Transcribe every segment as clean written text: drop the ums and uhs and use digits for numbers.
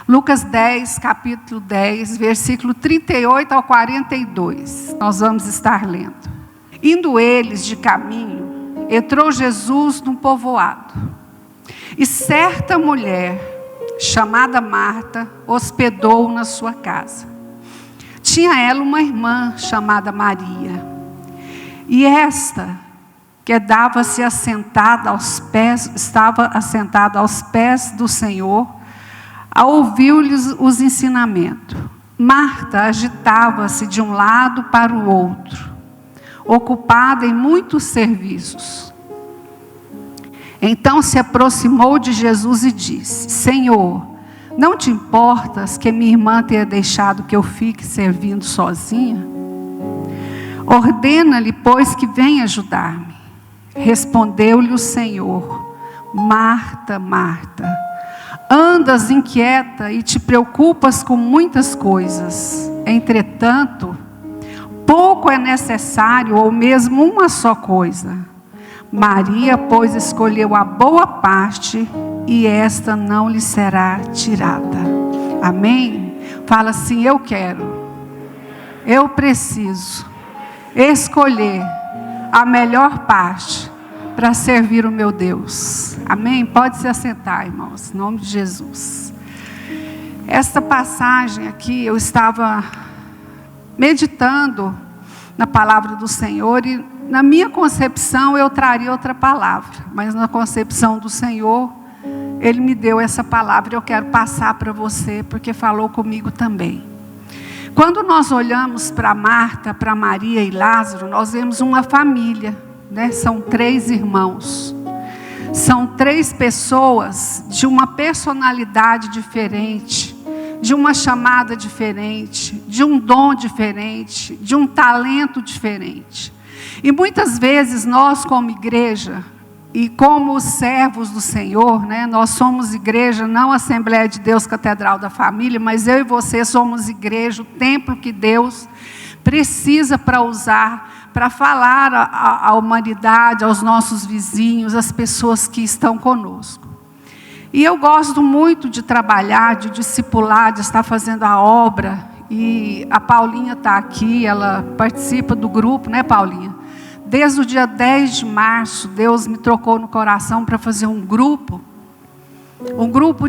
Lucas 10, capítulo 10, versículo 38 ao 42. Nós vamos estar lendo. Indo eles de caminho, entrou Jesus num povoado. E certa mulher, chamada Marta, hospedou-o na sua casa. Tinha ela uma irmã chamada Maria. E esta, quedava-se assentada aos pés, estava assentada aos pés do Senhor, a ouvir-lhes os ensinamentos. Marta agitava-se de um lado para o outro, ocupada em muitos serviços. Então se aproximou de Jesus e disse: Senhor, não te importas que minha irmã tenha deixado que eu fique servindo sozinha? Ordena-lhe, pois, que venha ajudar-me. Respondeu-lhe o Senhor: Marta, Marta, andas inquieta e te preocupas com muitas coisas. Entretanto, pouco é necessário, ou mesmo uma só coisa. Maria, pois, escolheu a boa parte, e esta não lhe será tirada. Amém? Fala assim: eu quero, eu preciso escolher a melhor parte para servir o meu Deus. Amém? Pode se assentar, irmãos, em nome de Jesus. Esta passagem aqui, eu estava meditando na palavra do Senhor, e na minha concepção eu traria outra palavra, mas na concepção do Senhor, Ele me deu essa palavra e eu quero passar para você, porque falou comigo também. Quando nós olhamos para Marta, para Maria e Lázaro, nós vemos uma família, né? São 3 irmãos. São 3 pessoas de uma personalidade diferente, de uma chamada diferente, de um dom diferente, de um talento diferente. E muitas vezes nós, como igreja, e como servos do Senhor, né, nós somos igreja, não Assembleia de Deus, Catedral da Família, mas eu e você somos igreja, o templo que Deus precisa para usar, para falar à humanidade, aos nossos vizinhos, às pessoas que estão conosco. E eu gosto muito de trabalhar, de discipular, de estar fazendo a obra. E a Paulinha está aqui, ela participa do grupo, né, Paulinha? Desde o dia 10 de março, Deus me trocou no coração para fazer um grupo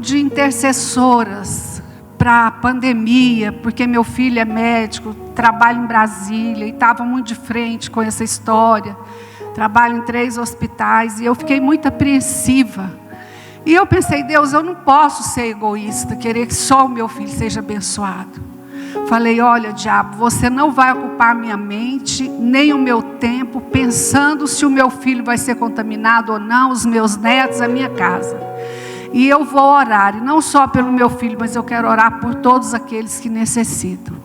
de intercessoras para a pandemia, porque meu filho é médico, trabalha em Brasília e estava muito de frente com essa história. Trabalho em 3 hospitais e eu fiquei muito apreensiva. E eu pensei: Deus, eu não posso ser egoísta, querer que só o meu filho seja abençoado. Falei: olha, diabo, você não vai ocupar minha mente, nem o meu tempo, pensando se o meu filho vai ser contaminado ou não, os meus netos, a minha casa. E eu vou orar, e não só pelo meu filho, mas eu quero orar por todos aqueles que necessitam.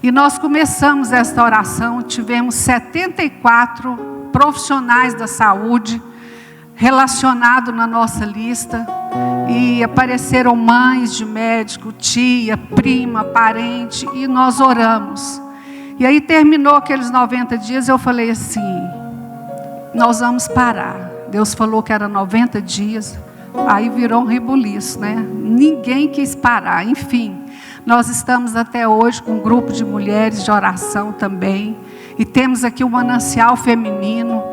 E nós começamos esta oração, tivemos 74 profissionais da saúde relacionados na nossa lista. E apareceram mães de médico, tia, prima, parente, e nós oramos. E aí terminou aqueles 90 dias, eu falei assim: nós vamos parar. Deus falou que era 90 dias, aí virou um rebuliço, né? Ninguém quis parar. Enfim, nós estamos até hoje com um grupo de mulheres de oração também, e temos aqui um manancial feminino.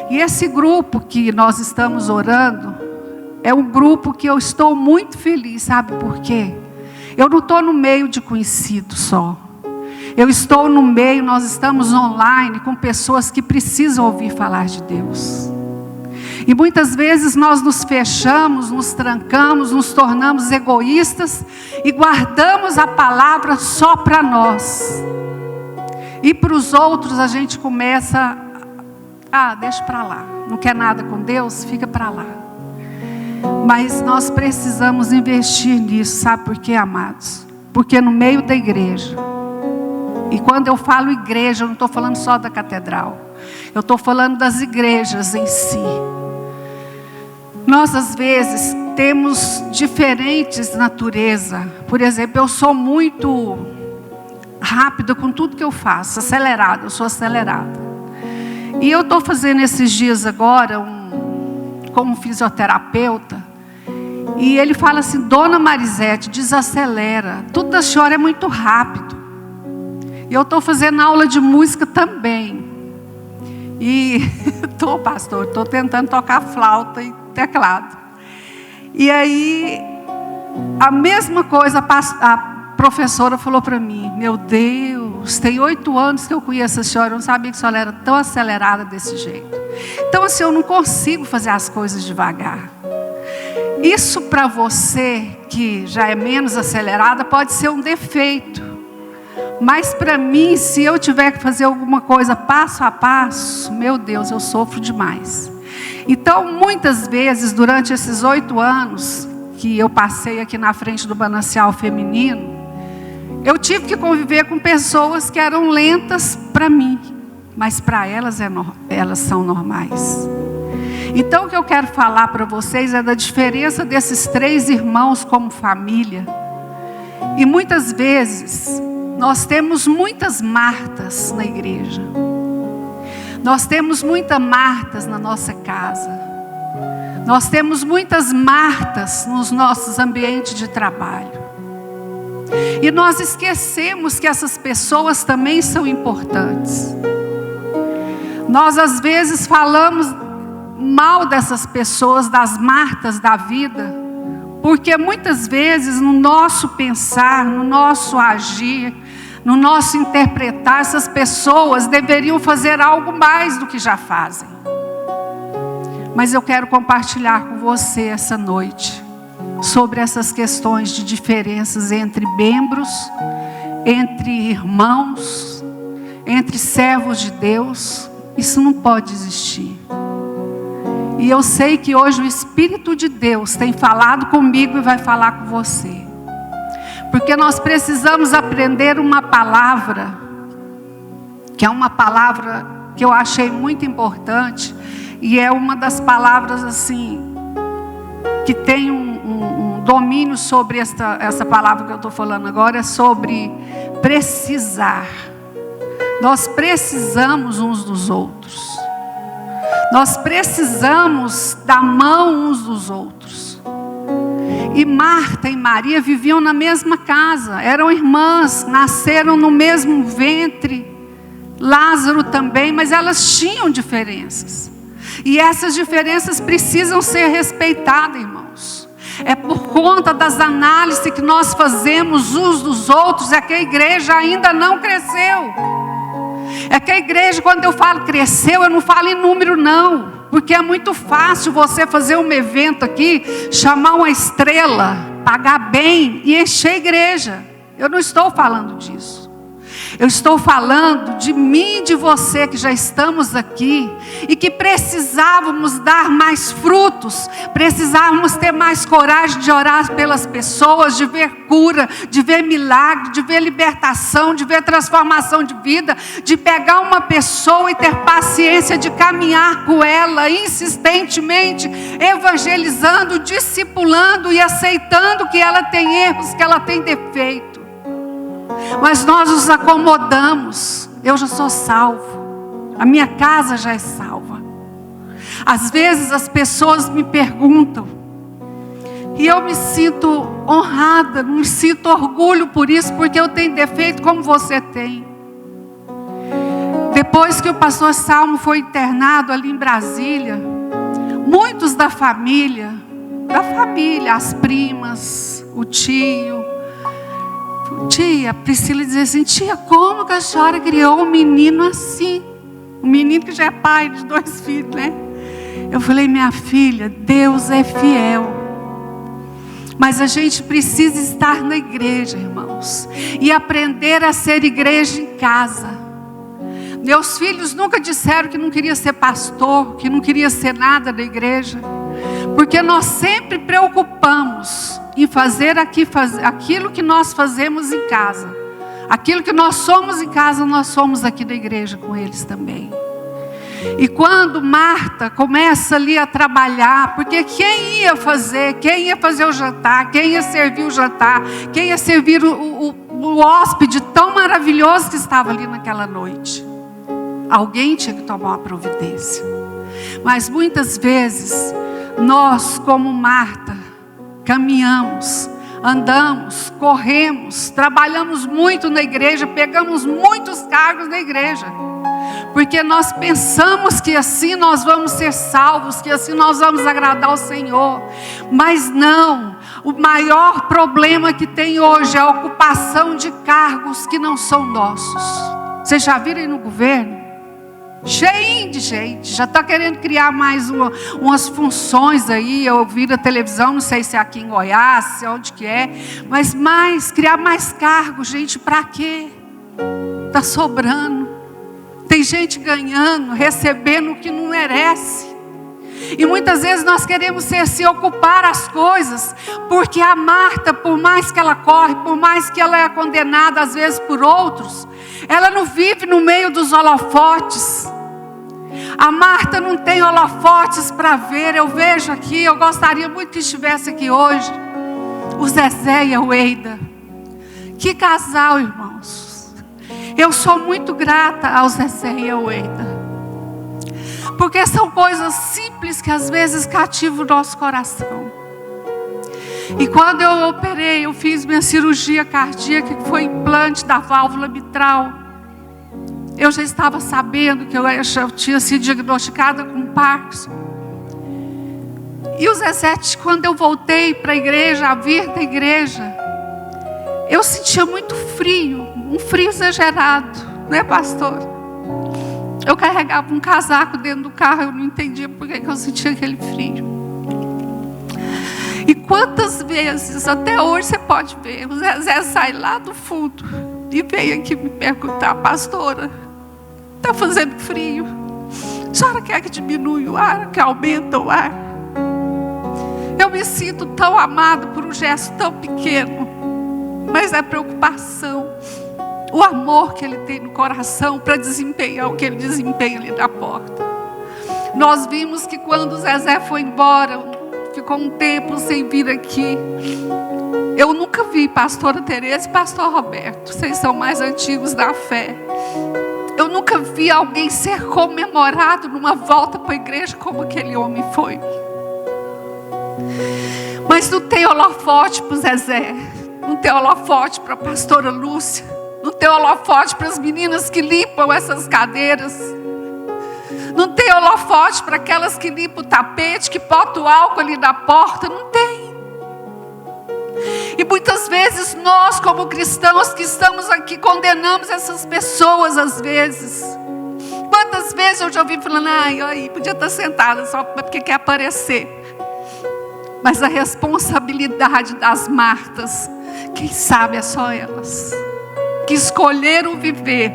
E esse grupo que nós estamos orando é um grupo que eu estou muito feliz, sabe por quê? Eu não estou no meio de conhecidos só. Eu estou no meio, nós estamos online com pessoas que precisam ouvir falar de Deus. E muitas vezes nós nos fechamos, nos trancamos, nos tornamos egoístas e guardamos a palavra só para nós. E para os outros a gente começa: deixa para lá, não quer nada com Deus, fica para lá. Mas nós precisamos investir nisso, sabe por quê, amados? Porque no meio da igreja, e quando eu falo igreja, eu não estou falando só da catedral, eu estou falando das igrejas em si. Nós às vezes temos diferentes naturezas. Por exemplo, eu sou muito rápida com tudo que eu faço, acelerada, eu sou acelerada. E eu estou fazendo esses dias agora como fisioterapeuta, E ele fala assim: Dona Marisete, desacelera, tudo da senhora é muito rápido. E eu estou fazendo aula de música também. E pastor, estou tentando tocar flauta e teclado. E aí, a mesma coisa, a professora falou para mim: meu Deus, tem 8 anos que eu conheço a senhora, eu não sabia que a senhora era tão acelerada desse jeito. Então assim, eu não consigo fazer as coisas devagar. Isso para você que já é menos acelerada pode ser um defeito. Mas para mim, se eu tiver que fazer alguma coisa passo a passo, meu Deus, eu sofro demais. Então, muitas vezes, durante esses 8 anos que eu passei aqui na frente do Manancial Feminino, eu tive que conviver com pessoas que eram lentas para mim, mas para elas, elas são normais. Então, o que eu quero falar para vocês é da diferença desses 3 irmãos como família. E muitas vezes, nós temos muitas Martas na igreja. Nós temos muitas Martas na nossa casa. Nós temos muitas Martas nos nossos ambientes de trabalho. E nós esquecemos que essas pessoas também são importantes. Nós às vezes falamos mal dessas pessoas, das Martas da vida, porque muitas vezes no nosso pensar, no nosso agir, no nosso interpretar, essas pessoas deveriam fazer algo mais do que já fazem. Mas eu quero compartilhar com você essa noite sobre essas questões de diferenças entre membros, entre irmãos, entre servos de Deus. Isso não pode existir. E eu sei que hoje o Espírito de Deus tem falado comigo e vai falar com você. Porque nós precisamos aprender uma palavra, que é uma palavra que eu achei muito importante, e é uma das palavras assim, que tem um domínio sobre essa palavra que eu estou falando agora, é sobre precisar. Nós precisamos uns dos outros. Nós precisamos da mão uns dos outros. E Marta e Maria viviam na mesma casa, eram irmãs, nasceram no mesmo ventre, Lázaro também, mas elas tinham diferenças. E essas diferenças precisam ser respeitadas, irmãos. É por conta das análises que nós fazemos uns dos outros, é que a igreja ainda não cresceu. É que a igreja, quando eu falo cresceu, eu não falo em número não. Porque é muito fácil você fazer um evento aqui, chamar uma estrela, pagar bem e encher a igreja. Eu não estou falando disso. Eu estou falando de mim e de você que já estamos aqui e que precisávamos dar mais frutos, precisávamos ter mais coragem de orar pelas pessoas, de ver cura, de ver milagre, de ver libertação, de ver transformação de vida, de pegar uma pessoa e ter paciência de caminhar com ela insistentemente, evangelizando, discipulando e aceitando que ela tem erros, que ela tem defeito. Mas nós nos acomodamos. Eu já sou salvo, a minha casa já é salva. Às vezes as pessoas me perguntam, e eu me sinto honrada, me sinto orgulho por isso, porque eu tenho defeito como você tem. Depois que o pastor Salmo foi internado ali em Brasília, muitos da família, as primas, o tio, tia Priscila dizia assim: tia, como que a senhora criou um menino assim? Um menino que já é pai de 2 filhos, né? Eu falei: minha filha, Deus é fiel. Mas a gente precisa estar na igreja, irmãos, e aprender a ser igreja em casa. Meus filhos nunca disseram que não queria ser pastor, que não queria ser nada da igreja, porque nós sempre preocupamos em fazer aquilo que nós fazemos em casa. Aquilo que nós somos em casa, nós somos aqui da igreja com eles também. E quando Marta começa ali a trabalhar, porque quem ia fazer o jantar, quem ia servir o jantar, quem ia servir o hóspede tão maravilhoso que estava ali naquela noite? Alguém tinha que tomar uma providência. Mas muitas vezes, nós como Marta, caminhamos, andamos, corremos, trabalhamos muito na igreja, pegamos muitos cargos na igreja, porque nós pensamos que assim nós vamos ser salvos, que assim nós vamos agradar ao Senhor. Mas não, o maior problema que tem hoje é a ocupação de cargos que não são nossos. Vocês já viram aí no governo? Cheinho de gente, já está querendo criar mais umas funções aí. Eu vi na televisão, não sei se é aqui em Goiás, se é onde que é, mas criar mais cargos, gente, para quê? Está sobrando. Tem gente ganhando, recebendo o que não merece. E muitas vezes nós queremos se ocupar as coisas, porque a Marta, por mais que ela corre, por mais que ela é condenada às vezes por outros, ela não vive no meio dos holofotes. A Marta não tem holofotes para ver. Eu vejo aqui, eu gostaria muito que estivesse aqui hoje, o Zezé e a Weida. Que casal, irmãos. Eu sou muito grata ao Zezé e a Weida, porque são coisas simples que às vezes cativam o nosso coração. E quando eu operei, eu fiz minha cirurgia cardíaca, que foi implante da válvula mitral. Eu já estava sabendo que eu tinha sido diagnosticada com Parkinson. E o Zezé, quando eu voltei para a igreja, a vir da igreja, eu sentia muito frio, um frio exagerado, né, pastor? Eu carregava um casaco dentro do carro, eu não entendia por que eu sentia aquele frio. E quantas vezes, até hoje você pode ver, o Zezé sai lá do fundo e veio aqui me perguntar: pastora, está fazendo frio? A senhora quer que diminui o ar, que aumenta o ar? Eu me sinto tão amado por um gesto tão pequeno, mas é preocupação, o amor que ele tem no coração para desempenhar o que ele desempenha ali na porta. Nós vimos que quando o Zezé foi embora, ficou um tempo sem vir aqui. Eu nunca vi pastora Tereza e pastor Roberto, vocês são mais antigos da fé. Eu nunca vi alguém ser comemorado numa volta para a igreja como aquele homem foi. Mas não tem holofote para o Zezé, não tem holofote para a pastora Lúcia, não tem holofote para as meninas que limpam essas cadeiras, não tem holofote para aquelas que limpam o tapete, que botam o álcool ali na porta, não tem. E muitas vezes nós, como cristãos que estamos aqui, condenamos essas pessoas às vezes. Quantas vezes eu já ouvi falando: ai, podia estar sentada só porque quer aparecer. Mas a responsabilidade das Martas, quem sabe é só elas, que escolheram viver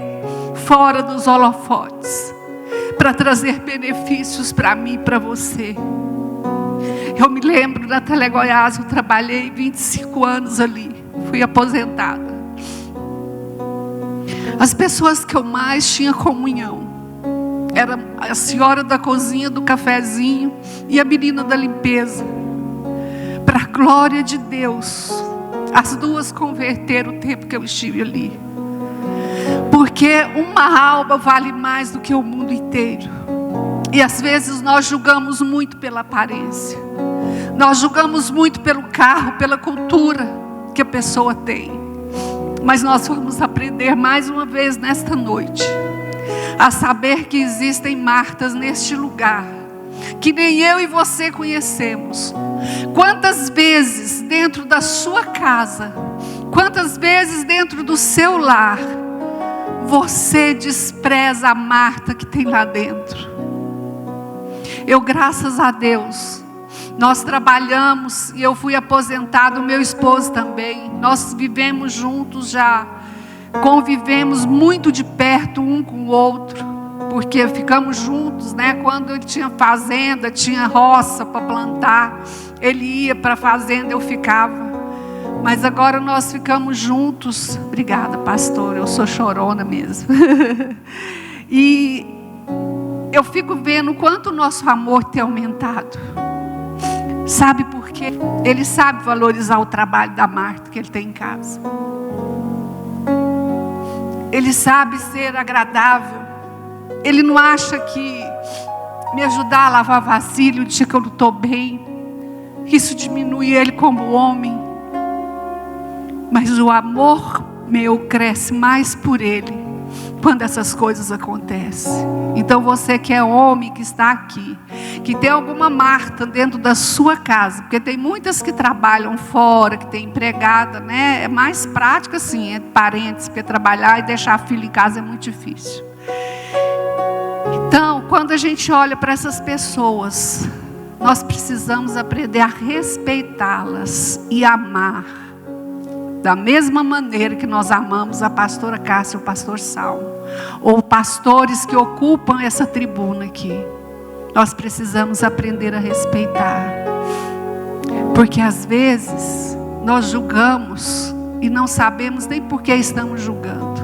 fora dos holofotes, para trazer benefícios para mim e para você. Eu me lembro da Telegoiás, eu trabalhei 25 anos ali, fui aposentada. As pessoas que eu mais tinha comunhão era a senhora da cozinha, do cafezinho, e a menina da limpeza. Para a glória de Deus, as duas converteram o tempo que eu estive ali. Porque uma alma vale mais do que o mundo inteiro. E às vezes nós julgamos muito pela aparência, nós julgamos muito pelo carro, pela cultura que a pessoa tem. Mas nós vamos aprender mais uma vez nesta noite a saber que existem Martas neste lugar, que nem eu e você conhecemos. Quantas vezes dentro da sua casa, quantas vezes dentro do seu lar, você despreza a Marta que tem lá dentro? Eu, graças a Deus, nós trabalhamos e eu fui aposentado, meu esposo também. Nós vivemos juntos já, convivemos muito de perto um com o outro, porque ficamos juntos, né? Quando ele tinha fazenda, tinha roça para plantar, ele ia para a fazenda, eu ficava. Mas agora nós ficamos juntos. Obrigada, pastor, eu sou chorona mesmo. E eu fico vendo o quanto o nosso amor tem aumentado. Sabe por quê? Ele sabe valorizar o trabalho da Marta que ele tem em casa. Ele sabe ser agradável. Ele não acha que me ajudar a lavar vasilha o dia que eu não estou bem Isso diminui ele como homem. Mas o amor meu cresce mais por ele quando essas coisas acontecem. Então você que é homem, que está aqui, que tem alguma Marta dentro da sua casa, porque tem muitas que trabalham fora, que tem empregada, né? É mais prático assim, é parentes, porque trabalhar e deixar a filha em casa é muito difícil. Então, quando a gente olha para essas pessoas, nós precisamos aprender a respeitá-las e amar da mesma maneira que nós amamos a pastora Cássia e o pastor Salmo, ou pastores que ocupam essa tribuna aqui. Nós precisamos aprender a respeitar, porque às vezes nós julgamos e não sabemos nem por que estamos julgando.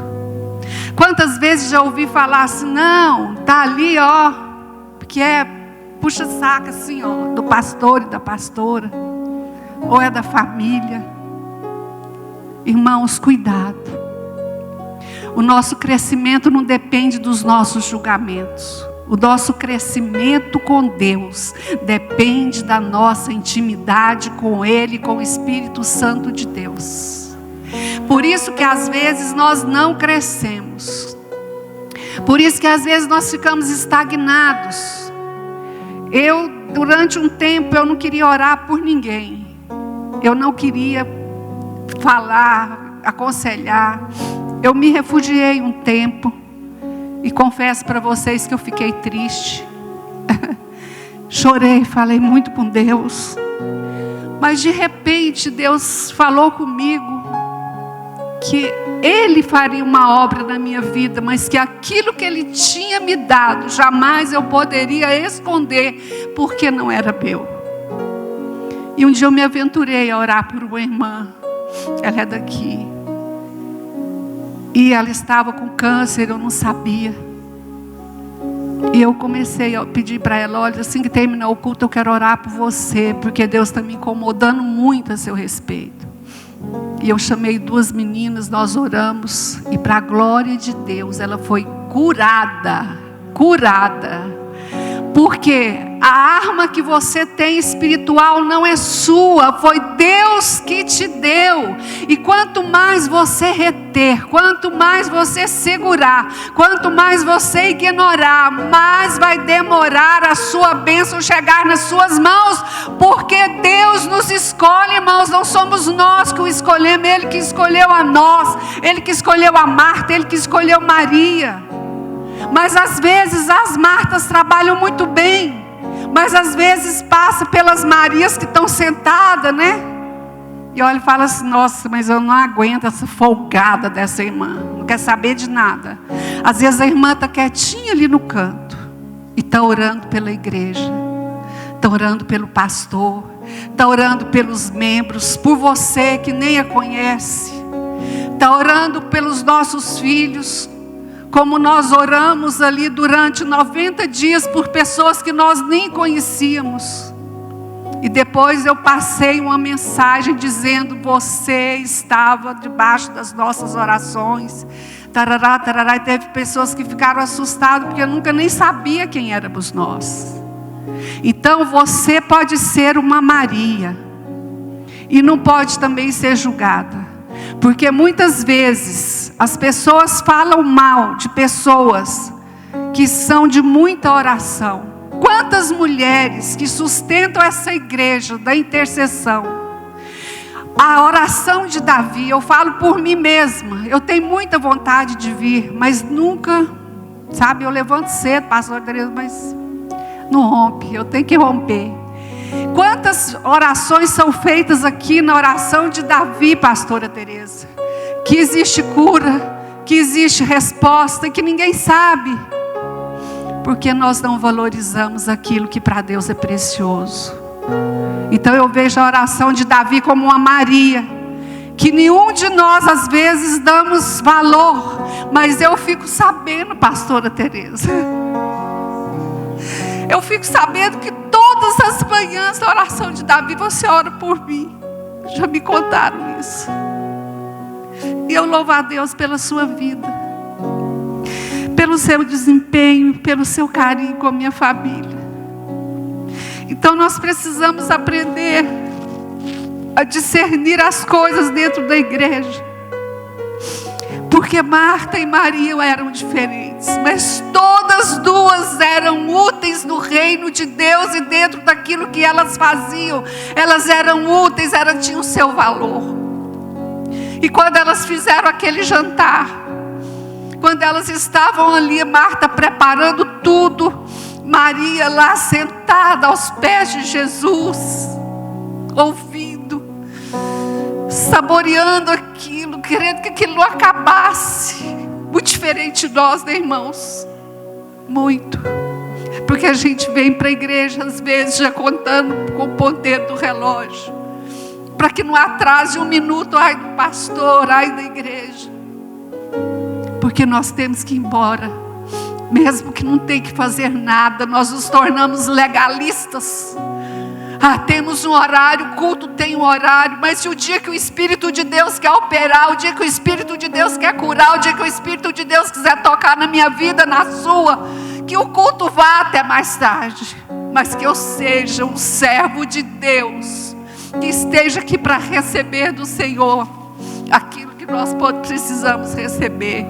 Quantas vezes já ouvi falar assim, não, tá ali ó, porque é puxa-saco assim ó, do pastor e da pastora, ou é da família. Irmãos, cuidado. O nosso crescimento não depende dos nossos julgamentos. O nosso crescimento com Deus depende da nossa intimidade com Ele, com o Espírito Santo de Deus. Por isso que às vezes nós não crescemos. Por isso que às vezes nós ficamos estagnados. Durante um tempo, eu não queria orar por ninguém. Eu não queria falar, aconselhar. Eu me refugiei um tempo. E confesso para vocês que eu fiquei triste. Chorei, falei muito com Deus. Mas de repente Deus falou comigo que Ele faria uma obra na minha vida, mas que aquilo que Ele tinha me dado, jamais eu poderia esconder, porque não era meu. E um dia eu me aventurei a orar por uma irmã. Ela é daqui. E ela estava com câncer, eu não sabia. E eu comecei a pedir para ela, olha, assim que terminar o culto eu quero orar por você, porque Deus está me incomodando muito a seu respeito. E eu chamei 2 meninas, nós oramos, e para a glória de Deus, ela foi curada. Porque a arma que você tem espiritual não é sua, foi Deus que te deu. E quanto mais você reter, quanto mais você segurar, quanto mais você ignorar, mais vai demorar a sua bênção chegar nas suas mãos. Porque Deus nos escolhe, irmãos, não somos nós que o escolhemos, Ele que escolheu a nós, Ele que escolheu a Marta, Ele que escolheu Maria. Mas às vezes as Martas trabalham muito bem, mas às vezes passa pelas Marias que estão sentadas, né? E olha e fala assim, nossa, mas eu não aguento essa folgada dessa irmã, não quer saber de nada. Às vezes a irmã está quietinha ali no canto, e está orando pela igreja, está orando pelo pastor, está orando pelos membros, por você que nem a conhece, está orando pelos nossos filhos, como nós oramos ali durante 90 dias por pessoas que nós nem conhecíamos. E depois eu passei uma mensagem dizendo, você estava debaixo das nossas orações. Tarará, tarará, e teve pessoas que ficaram assustadas, porque eu nunca nem sabia quem éramos nós. Então você pode ser uma Maria, e não pode também ser julgada. Porque muitas vezes as pessoas falam mal de pessoas que são de muita oração. Quantas mulheres que sustentam essa igreja da intercessão. A oração de Davi, eu falo por mim mesma, eu tenho muita vontade de vir, mas nunca, sabe, eu levanto cedo, pastor Tereza, mas não rompe, eu tenho que romper. Quantas orações são feitas aqui na oração de Davi, pastora Tereza? Que existe cura, que existe resposta, que ninguém sabe. Porque nós não valorizamos aquilo que para Deus é precioso. Então eu vejo a oração de Davi como uma Maria, que nenhum de nós às vezes damos valor, mas eu fico sabendo, pastora Tereza, eu fico sabendo que todas as manhãs da oração de Davi você ora por mim. Já me contaram isso. E eu louvo a Deus pela sua vida, pelo seu desempenho, pelo seu carinho com a minha família. Então nós precisamos aprender a discernir as coisas dentro da igreja. Porque Marta e Maria eram diferentes, mas todas duas eram úteis no reino de Deus, e dentro daquilo que elas faziam, elas eram úteis, elas tinham o seu valor. E quando elas fizeram aquele jantar, quando elas estavam ali, Marta preparando tudo, Maria lá sentada aos pés de Jesus, ouvindo, saboreando aquilo, querendo que aquilo não acabasse. Muito diferente de nós, né, irmãos? Muito. Porque a gente vem para a igreja às vezes já contando com o ponteiro do relógio, para que não atrase um minuto, ai do pastor, ai da igreja. Porque nós temos que ir embora, mesmo que não tenha que fazer nada. Nós nos tornamos legalistas. Temos um horário, o culto tem um horário, mas se o dia que o Espírito de Deus quer operar, o dia que o Espírito de Deus quer curar, o dia que o Espírito de Deus quiser tocar na minha vida, na sua, que o culto vá até mais tarde, mas que eu seja um servo de Deus, que esteja aqui para receber do Senhor aquilo que nós precisamos receber.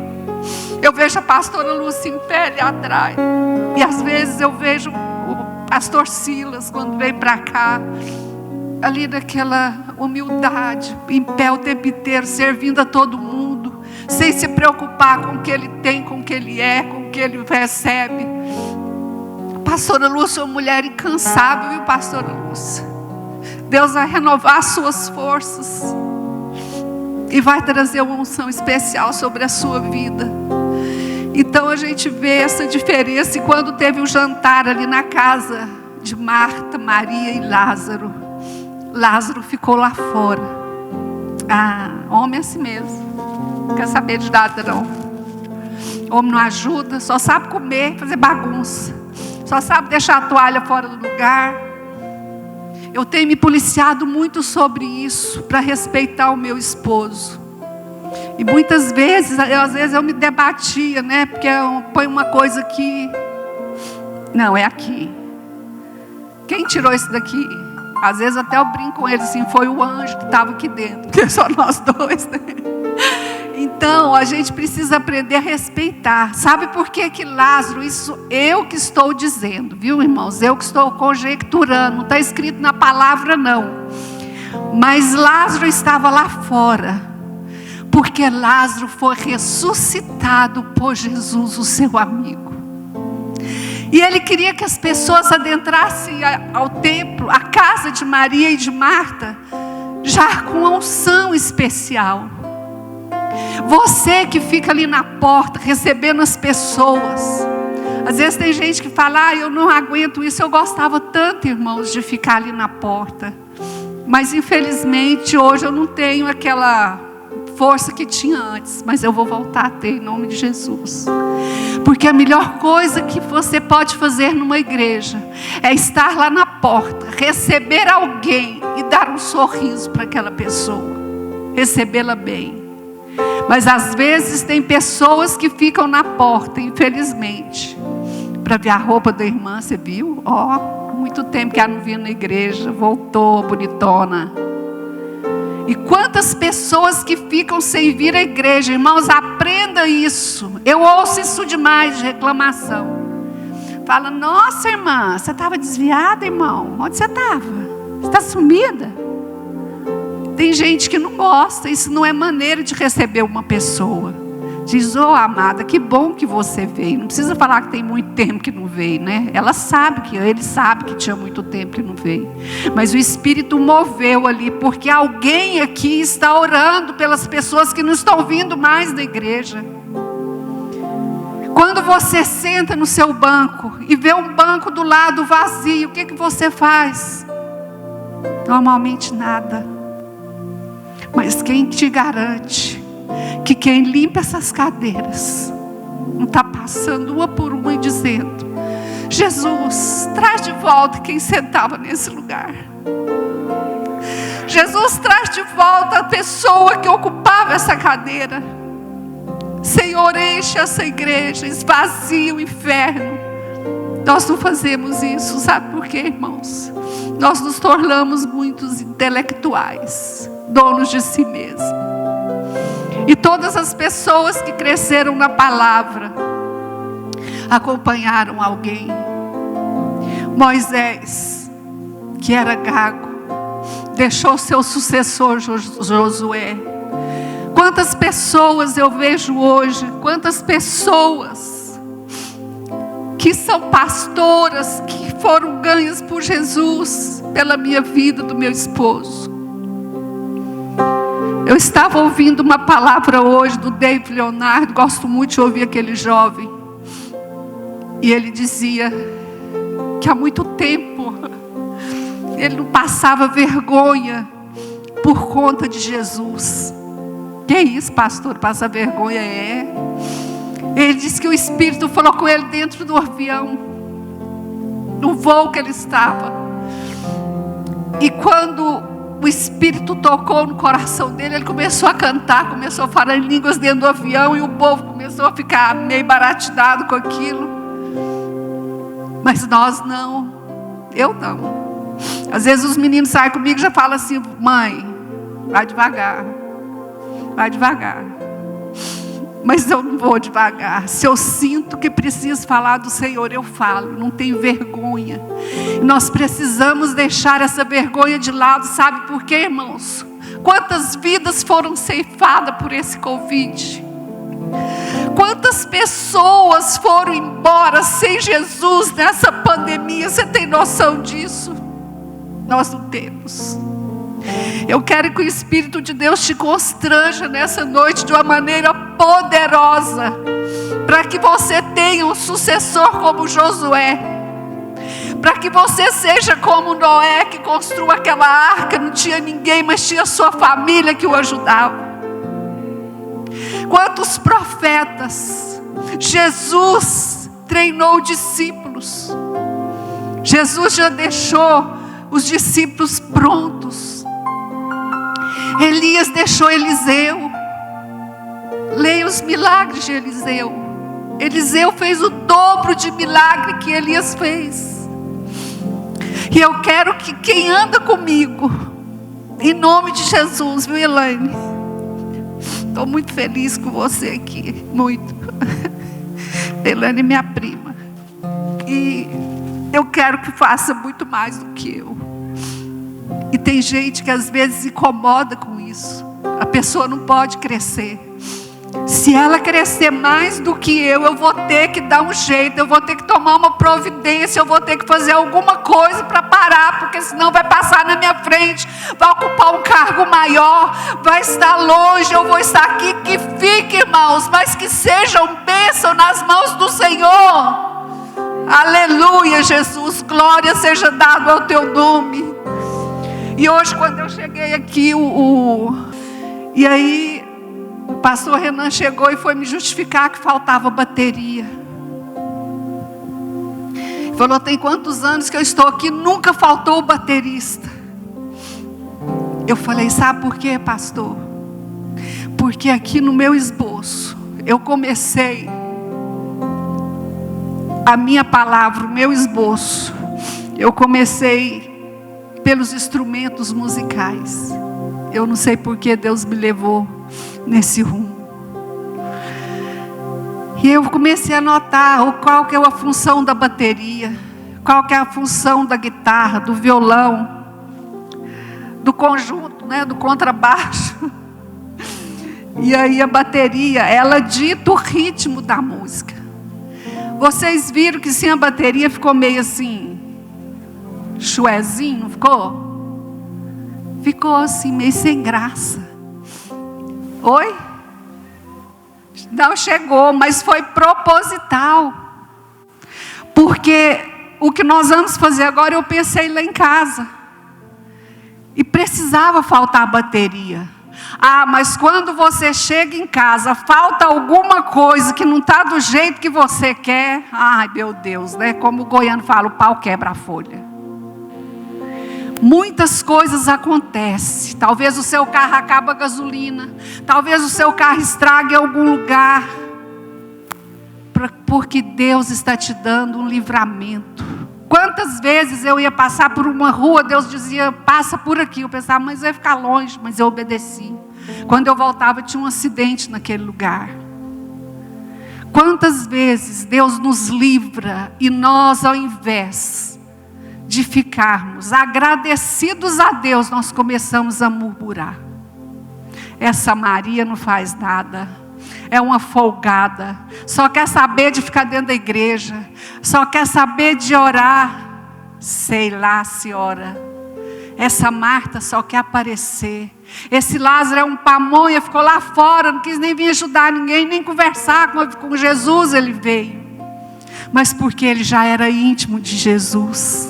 Eu vejo a pastora Lúcia em pé ali atrás, e às vezes eu vejo o pastor Silas, quando vem para cá, ali naquela humildade, em pé o tempo inteiro, servindo a todo mundo, sem se preocupar com o que ele tem, com o que ele é, com o que ele recebe. Pastora Lúcia é uma mulher incansável, viu, pastora Lúcia? Deus vai renovar as suas forças e vai trazer uma unção especial sobre a sua vida. Então a gente vê essa diferença. E quando teve o jantar ali na casa de Marta, Maria e Lázaro, Lázaro ficou lá fora. Homem é assim mesmo, não quer saber de nada não. Homem não ajuda, só sabe comer, fazer bagunça, só sabe deixar a toalha fora do lugar. Eu tenho me policiado muito sobre isso, para respeitar o meu esposo. E muitas vezes, às vezes eu me debatia, né? Porque eu ponho uma coisa aqui, não, é aqui. Quem tirou isso daqui? Às vezes até eu brinco com ele assim, foi o anjo que estava aqui dentro, porque só nós dois, né? Então a gente precisa aprender a respeitar. Sabe por que que Lázaro, isso eu que estou dizendo, viu, irmãos? Eu que estou conjecturando, não está escrito na palavra não. Mas Lázaro estava lá fora, porque Lázaro foi ressuscitado por Jesus, o seu amigo. E ele queria que as pessoas adentrassem ao templo, à casa de Maria e de Marta, já com uma unção especial. Você que fica ali na porta, recebendo as pessoas. Às vezes tem gente que fala, eu não aguento isso. Eu gostava tanto, irmãos, de ficar ali na porta. Mas infelizmente hoje eu não tenho aquela força que tinha antes, mas eu vou voltar a ter em nome de Jesus. Porque a melhor coisa que você pode fazer numa igreja é estar lá na porta, receber alguém e dar um sorriso para aquela pessoa, recebê-la bem. Mas às vezes tem pessoas que ficam na porta, infelizmente, para ver a roupa da irmã. Você viu? Muito tempo que ela não vinha na igreja, voltou bonitona. E quantas pessoas que ficam sem vir à igreja, irmãos, aprenda isso. Eu ouço isso demais de reclamação. Fala, nossa irmã, você estava desviada, irmão? Onde você estava? Você está sumida? Tem gente que não gosta, isso não é maneira de receber uma pessoa. Diz, amada, que bom que você veio. Não precisa falar que tem muito tempo que não veio, né? Ele sabe que tinha muito tempo que não veio. Mas o Espírito moveu ali, porque alguém aqui está orando pelas pessoas que não estão vindo mais da igreja. Quando você senta no seu banco e vê um banco do lado vazio, o que você faz? Normalmente nada. Mas quem te garante que quem limpa essas cadeiras não está passando uma por uma e dizendo, Jesus, traz de volta quem sentava nesse lugar. Jesus, traz de volta a pessoa que ocupava essa cadeira. Senhor, enche essa igreja, esvazia o inferno Nós não fazemos isso, sabe por quê, irmãos? Nós nos tornamos muitos intelectuais, donos de si mesmos. E todas as pessoas que cresceram na palavra acompanharam alguém. Moisés, que era gago, deixou seu sucessor Josué. Quantas pessoas eu vejo hoje, quantas pessoas que são pastoras, que foram ganhas por Jesus, pela minha vida, do meu esposo. Eu estava ouvindo uma palavra hoje do David Leonardo, gosto muito de ouvir aquele jovem. E ele dizia que há muito tempo ele não passava vergonha por conta de Jesus. Que é isso, pastor? Passar vergonha? Ele disse que o Espírito falou com ele dentro do avião, no voo que ele estava. E quando o Espírito tocou no coração dele, ele começou a cantar, começou a falar em línguas dentro do avião, e o povo começou a ficar meio barateado com aquilo. Mas nós não, eu não. Às vezes os meninos saem comigo e já falam assim: mãe, vai devagar, vai devagar. Mas eu não vou devagar. Se eu sinto que preciso falar do Senhor, eu falo, não tenho vergonha. Nós precisamos deixar essa vergonha de lado, sabe por quê, irmãos? Quantas vidas foram ceifadas por esse Covid? Quantas pessoas foram embora sem Jesus nessa pandemia? Você tem noção disso? Nós não temos. Eu quero que o Espírito de Deus te constranja nessa noite de uma maneira poderosa, para que você tenha um sucessor como Josué, para que você seja como Noé, que construiu aquela arca, não tinha ninguém, mas tinha sua família que o ajudava. Quantos profetas? Jesus treinou discípulos. Jesus já deixou os discípulos prontos. Elias deixou Eliseu. Leia os milagres de Eliseu. Eliseu fez o dobro de milagre que Elias fez. E eu quero que quem anda comigo, em nome de Jesus, viu, Elaine? Estou muito feliz com você aqui, muito. Elaine é minha prima. E eu quero que faça muito mais do que eu. E tem gente que às vezes se incomoda com isso. A pessoa não pode crescer. Se ela crescer mais do que eu vou ter que dar um jeito, eu vou ter que tomar uma providência, eu vou ter que fazer alguma coisa para parar, porque senão vai passar na minha frente, vai ocupar um cargo maior, vai estar longe, eu vou estar aqui. Que fique, irmãos, mas que sejam bênção nas mãos do Senhor. Aleluia, Jesus, glória seja dado ao teu nome. E hoje, quando eu cheguei aqui, e aí o pastor Renan chegou e foi me justificar que faltava bateria. Falou: tem quantos anos que eu estou aqui, nunca faltou o baterista. Eu falei: sabe por quê, pastor? Porque aqui no meu esboço, eu comecei a minha palavra, o meu esboço, eu comecei pelos instrumentos musicais. Eu não sei por que Deus me levou nesse rumo. E eu comecei a notar qual que é a função da bateria, qual que é a função da guitarra, do violão, do conjunto, né, do contrabaixo. E aí a bateria, ela dita o ritmo da música. Vocês viram que sem a bateria ficou meio assim, chuezinho, não ficou? Ficou assim, meio sem graça. Oi? Não chegou, mas foi proposital. Porque o que nós vamos fazer agora, eu pensei lá em casa. E precisava faltar bateria. Ah, mas quando você chega em casa, falta alguma coisa que não está do jeito que você quer. Ai, meu Deus, né? Como o goiano fala, o pau quebra a folha. Muitas coisas acontecem. Talvez o seu carro acabe a gasolina. Talvez o seu carro estrague em algum lugar. porque Deus está te dando um livramento. Quantas vezes eu ia passar por uma rua, Deus dizia, passa por aqui. Eu pensava, mas vai ficar longe, mas eu obedeci. Quando eu voltava, tinha um acidente naquele lugar. Quantas vezes Deus nos livra e nós, ao invés de ficarmos agradecidos a Deus, nós começamos a murmurar. Essa Maria não faz nada, é uma folgada, só quer saber de ficar dentro da igreja, só quer saber de orar, sei lá se ora. Essa Marta só quer aparecer. Esse Lázaro é um pamonha, ficou lá fora, não quis nem vir ajudar ninguém, nem conversar com Jesus. Ele veio, mas porque ele já era íntimo de Jesus.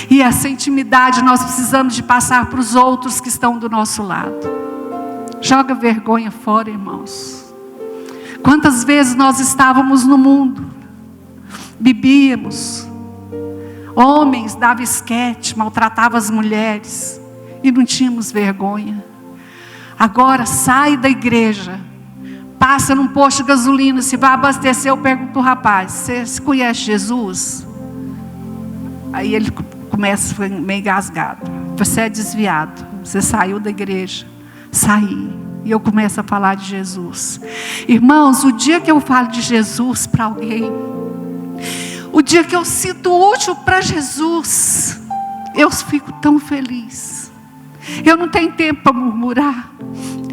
E essa intimidade nós precisamos de passar para os outros que estão do nosso lado. Joga vergonha fora, irmãos. Quantas vezes nós estávamos no mundo, bebíamos, homens davam esquete, maltratavam as mulheres, e não tínhamos vergonha. Agora sai da igreja, passa num posto de gasolina, se vai abastecer, eu pergunto ao rapaz, você conhece Jesus? Aí ele começa a ficar meio engasgado. Você é desviado, você saiu da igreja. Saí, e eu começo a falar de Jesus. Irmãos, o dia que eu falo de Jesus para alguém, o dia que eu sinto útil para Jesus, eu fico tão feliz. Eu não tenho tempo para murmurar,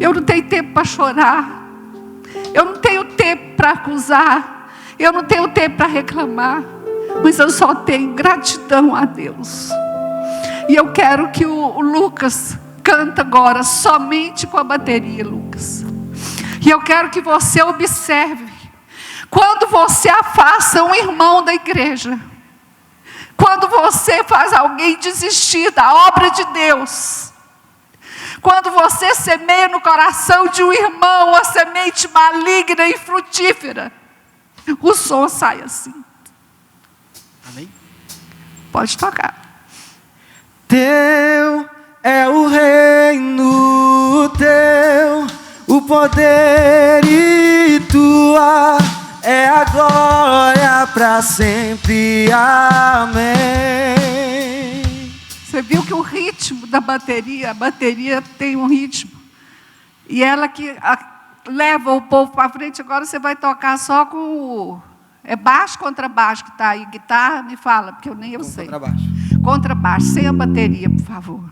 eu não tenho tempo para chorar, eu não tenho tempo para acusar, eu não tenho tempo para reclamar, mas eu só tenho gratidão a Deus. E eu quero que o Lucas canta agora somente com a bateria, Lucas. E eu quero que você observe, quando você afasta um irmão da igreja, quando você faz alguém desistir da obra de Deus, quando você semeia no coração de um irmão a semente maligna e frutífera, o som sai assim. Amém? Pode tocar. Teu é o reino, teu o poder, e tua é a glória para sempre. Amém. Você viu que o ritmo da bateria, a bateria tem um ritmo, e ela que leva o povo para frente. Agora você vai tocar só com o... É baixo, contrabaixo que está aí, guitarra, me fala, porque eu nem eu sei. Contrabaixo. Contrabaixo, sem a bateria, por favor.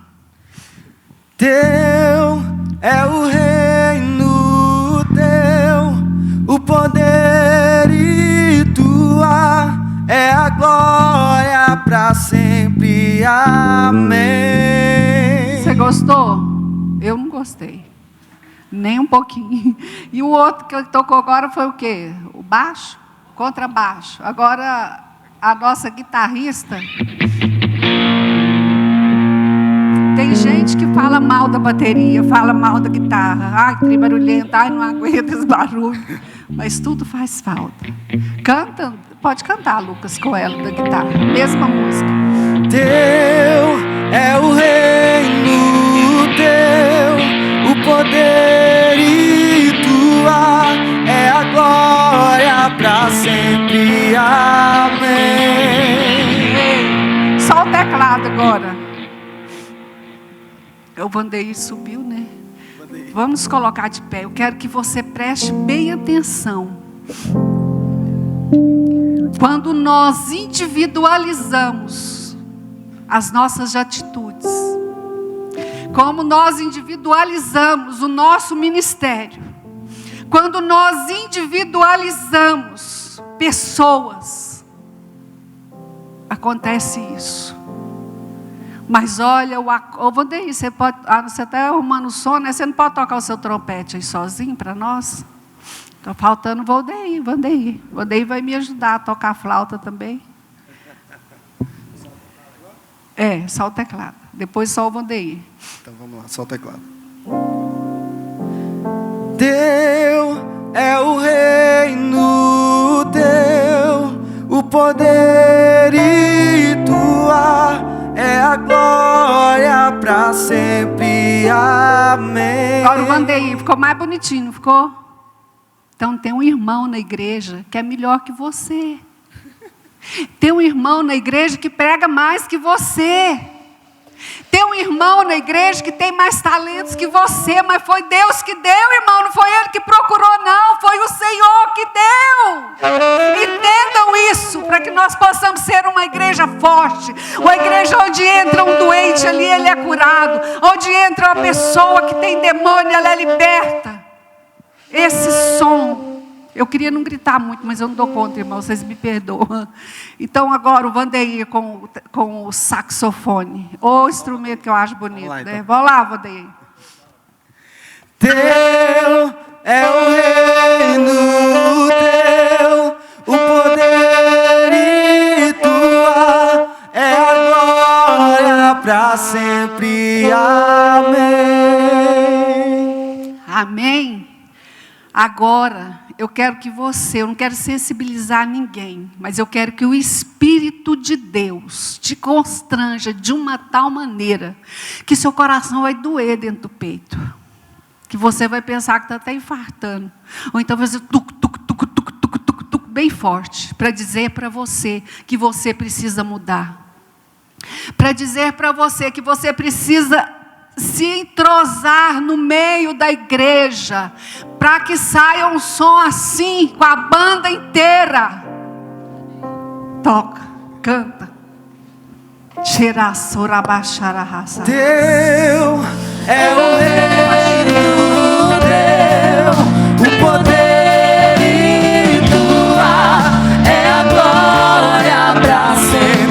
Teu é o reino, teu o poder, e tua é a glória para sempre. Amém. Você gostou? Eu não gostei, nem um pouquinho. E o outro que tocou agora foi o quê? O baixo? Contrabaixo. Agora a nossa guitarrista... Tem gente que fala mal da bateria, fala mal da guitarra. Ai, que barulhento, ai, não aguento esse barulho. Mas tudo faz falta. Canta, pode cantar, Lucas, com ela da guitarra. Mesma música. Teu é o reino, teu o poder, e tua é a glória para sempre. Amém. Só o teclado agora. O Vandeir subiu, né? Vamos colocar de pé. Eu quero que você preste bem atenção. Quando nós individualizamos as nossas atitudes, como nós individualizamos o nosso ministério, quando nós individualizamos pessoas, acontece isso. Mas olha, o Vandeir, você está arrumando o som, né? Você não pode tocar o seu trompete aí sozinho para nós? Está faltando o Vandeir. Vandeir vai me ajudar a tocar a flauta também. É, só o teclado. Depois só o Vandeir. Então vamos lá, só o teclado. Teu é o reino, teu o poder, e tua é a glória para sempre. Amém. Agora o Vandeir ficou mais bonitinho, não ficou? Então tem um irmão na igreja que é melhor que você. Tem um irmão na igreja que prega mais que você. Tem um irmão na igreja que tem mais talentos que você, mas foi Deus que deu, irmão, não foi ele que procurou, não, foi o Senhor que deu. Entendam isso, para que nós possamos ser uma igreja forte, uma igreja onde entra um doente ali, ele é curado, onde entra uma pessoa que tem demônio, ela é liberta. Esse som, eu queria não gritar muito, mas eu não dou conta, irmão, vocês me perdoam. Então agora o Vandeir com o saxofone, o instrumento que eu acho bonito. Vamos lá, então. Né? Vamos lá, Vandeir. Teu é o reino, teu o poder e tua é a glória para sempre. Amém. Amém. Agora, eu quero que eu não quero sensibilizar ninguém, mas eu quero que o Espírito de Deus te constranja de uma tal maneira que seu coração vai doer dentro do peito. Que você vai pensar que está até infartando. Ou então vai fazer tuc, tuc, tuc, tuc, tuc, tuc, tuc, bem forte, para dizer para você que você precisa mudar. Para dizer para você que você precisa se entrosar no meio da igreja, para que saia um som assim, com a banda inteira. Toca, canta. Teu é o reino, teu o poder e tua é a glória para sempre.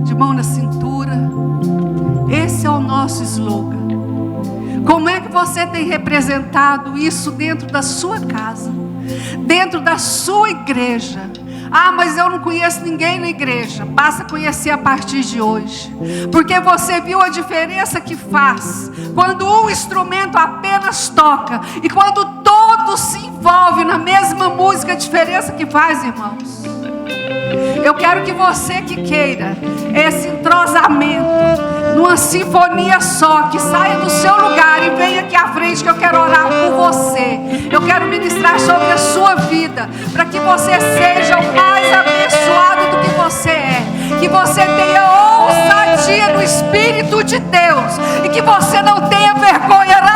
De mão na cintura. Esse é o nosso slogan. Como é que você tem representado isso dentro da sua casa, dentro da sua igreja? Ah, mas eu não conheço ninguém na igreja. Basta conhecer a partir de hoje, porque você viu a diferença que faz quando um instrumento apenas toca e quando todos se envolvem na mesma música. A diferença que faz, irmãos. Eu quero que você que queira esse entrosamento numa sinfonia só, que saia do seu lugar e venha aqui à frente, que eu quero orar por você. Eu quero ministrar sobre a sua vida, para que você seja o mais abençoado do que você é, que você tenha ousadia no Espírito de Deus e que você não tenha vergonha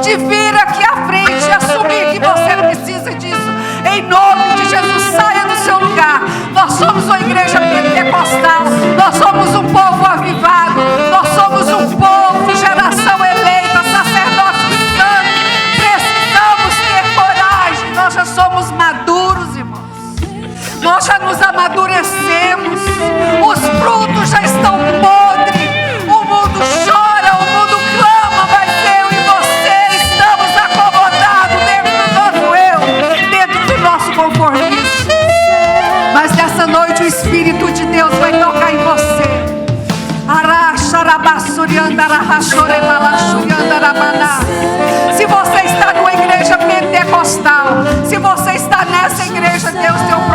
de vir aqui à frente e assumir que você precisa disso. Em nome de Jesus, saia do seu lugar. Nós somos uma igreja pentecostal, nós somos um povo avivado, nós somos um povo, geração eleita, sacerdote santo. Precisamos ter coragem. Nós já somos maduros, irmãos. Nós já nos amadurecemos. Os frutos já estão podres. O mundo chora, o mundo clama, mas eu e você estamos acomodados dentro do nosso eu, dentro do nosso conformismo. Mas nessa noite o Espírito de Deus vai tocar em você. Se você está numa igreja pentecostal, se você está nessa igreja, Deus tem um